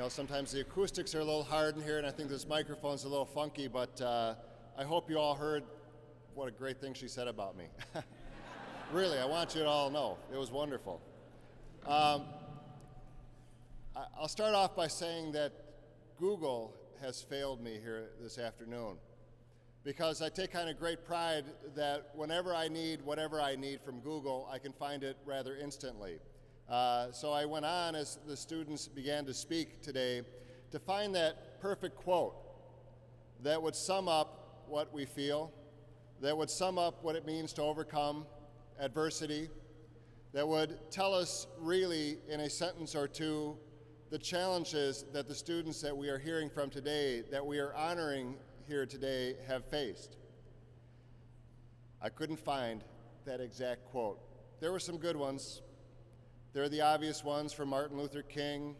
Sometimes the acoustics are a little hard in here, and I think this microphone's a little funky, but I hope you all heard what a great thing she said about me. Really, I want you to all know. It was wonderful. I'll start off by saying that Google has failed me here this afternoon, because I take kind of great pride that whenever I need whatever I need from Google, I can find it rather instantly. So I went on as the students began to speak today to find that perfect quote that would sum up what we feel, that would sum up what it means to overcome adversity, that would tell us really in a sentence or two the challenges that the students that we are hearing from today, that we are honoring here today, have faced. I couldn't find that exact quote. There were some good ones. There are the obvious ones from Martin Luther King.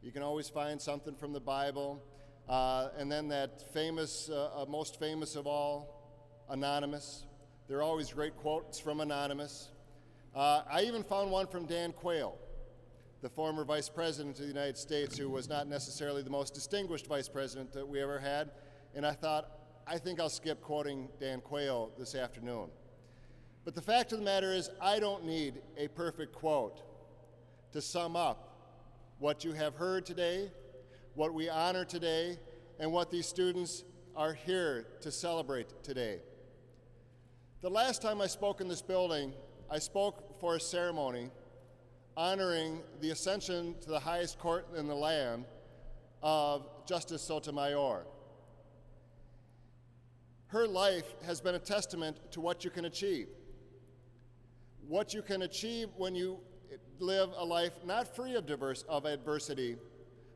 You can always find something from the Bible. And then that famous, most famous of all, Anonymous. There are always great quotes from Anonymous. I even found one from Dan Quayle, the former Vice President of the United States, who was not necessarily the most distinguished Vice President that we ever had. And I thought, I think I'll skip quoting Dan Quayle this afternoon. But the fact of the matter is, I don't need a perfect quote to sum up what you have heard today, what we honor today, and what these students are here to celebrate today. The last time I spoke in this building, I spoke for a ceremony honoring the ascension to the highest court in the land of Justice Sotomayor. Her life has been a testament to what you can achieve. What you can achieve when you live a life not free of adversity,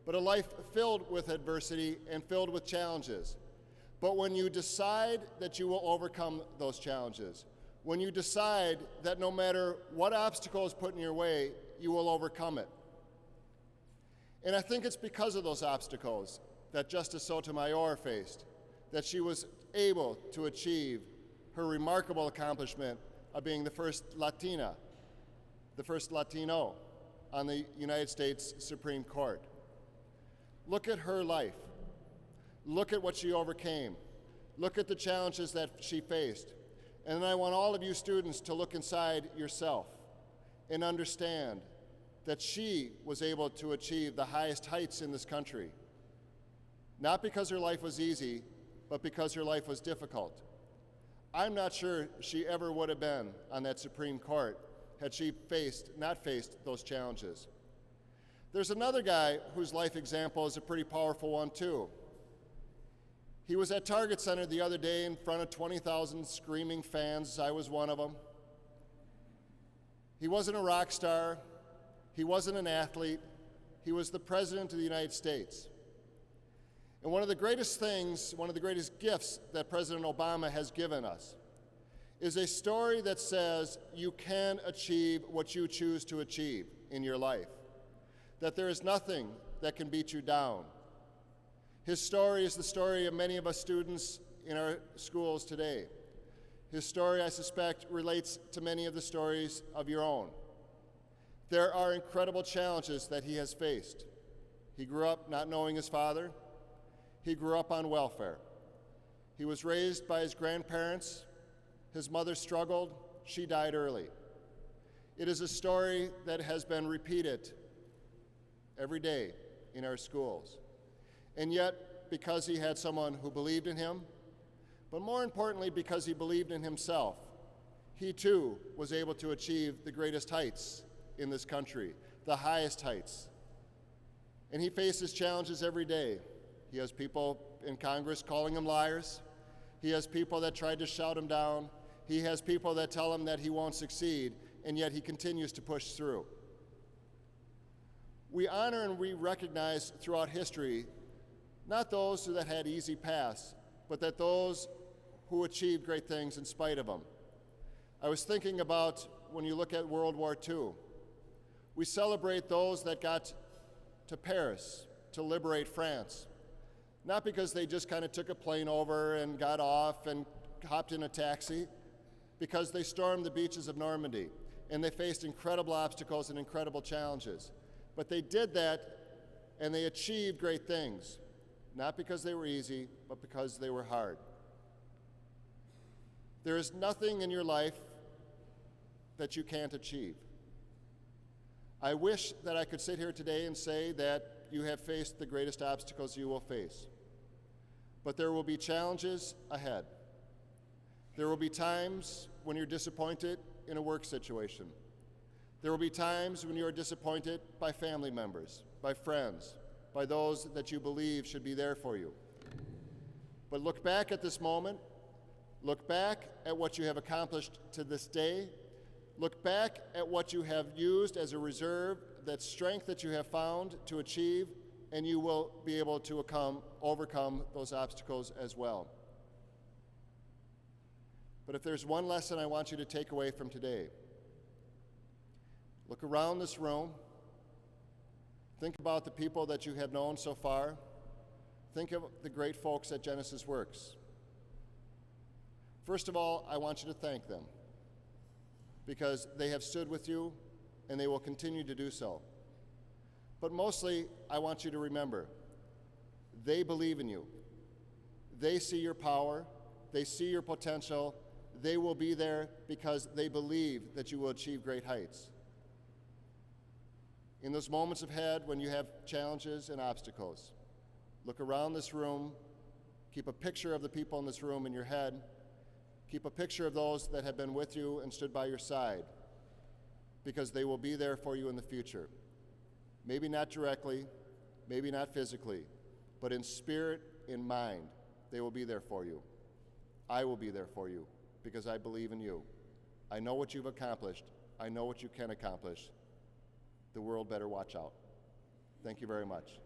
but a life filled with adversity and filled with challenges. But when you decide that you will overcome those challenges, when you decide that no matter what obstacle is put in your way, you will overcome it. And I think it's because of those obstacles that Justice Sotomayor faced that she was able to achieve her remarkable accomplishment of being the first Latina, the first Latino on the United States Supreme Court. Look at her life. Look at what she overcame. Look at the challenges that she faced. And I want all of you students to look inside yourself and understand that she was able to achieve the highest heights in this country, not because her life was easy, but because her life was difficult. I'm not sure she ever would have been on that Supreme Court had she not faced those challenges. There's another guy whose life example is a pretty powerful one too. He was at Target Center the other day in front of 20,000 screaming fans. I was one of them. He wasn't a rock star. He wasn't an athlete. He was the President of the United States. And one of the greatest things, one of the greatest gifts that President Obama has given us is a story that says you can achieve what you choose to achieve in your life, that there is nothing that can beat you down. His story is the story of many of us students in our schools today. His story, I suspect, relates to many of the stories of your own. There are incredible challenges that he has faced. He grew up not knowing his father. He grew up on welfare. He was raised by his grandparents. His mother struggled. She died early. It is a story that has been repeated every day in our schools. And yet, because he had someone who believed in him, but more importantly, because he believed in himself, he too was able to achieve the greatest heights in this country, the highest heights. And he faces challenges every day. He has people in Congress calling him liars. He has people that tried to shout him down. He has people that tell him that he won't succeed, and yet he continues to push through. We honor and we recognize throughout history not those that had easy paths, but that those who achieved great things in spite of them. I was thinking about when you look at World War II, we celebrate those that got to Paris to liberate France. Not because they just kind of took a plane over and got off and hopped in a taxi, because they stormed the beaches of Normandy and they faced incredible obstacles and incredible challenges. But they did that and they achieved great things, not because they were easy, but because they were hard. There is nothing in your life that you can't achieve. I wish that I could sit here today and say that you have faced the greatest obstacles you will face. But there will be challenges ahead. There will be times when you're disappointed in a work situation. There will be times when you are disappointed by family members, by friends, by those that you believe should be there for you. But look back at this moment. Look back at what you have accomplished to this day. Look back at what you have used as a reserve, that strength that you have found to achieve, and you will be able to overcome those obstacles as well. But if there's one lesson I want you to take away from today, look around this room. Think about the people that you have known so far. Think of the great folks at Genesys Works. First of all, I want you to thank them because they have stood with you and they will continue to do so. But mostly, I want you to remember, they believe in you. They see your power. They see your potential. They will be there because they believe that you will achieve great heights. In those moments ahead when you have challenges and obstacles, look around this room, keep a picture of the people in this room in your head, keep a picture of those that have been with you and stood by your side, because they will be there for you in the future. Maybe not directly, maybe not physically, but in spirit, in mind, they will be there for you. I will be there for you because I believe in you. I know what you've accomplished. I know what you can accomplish. The world better watch out. Thank you very much.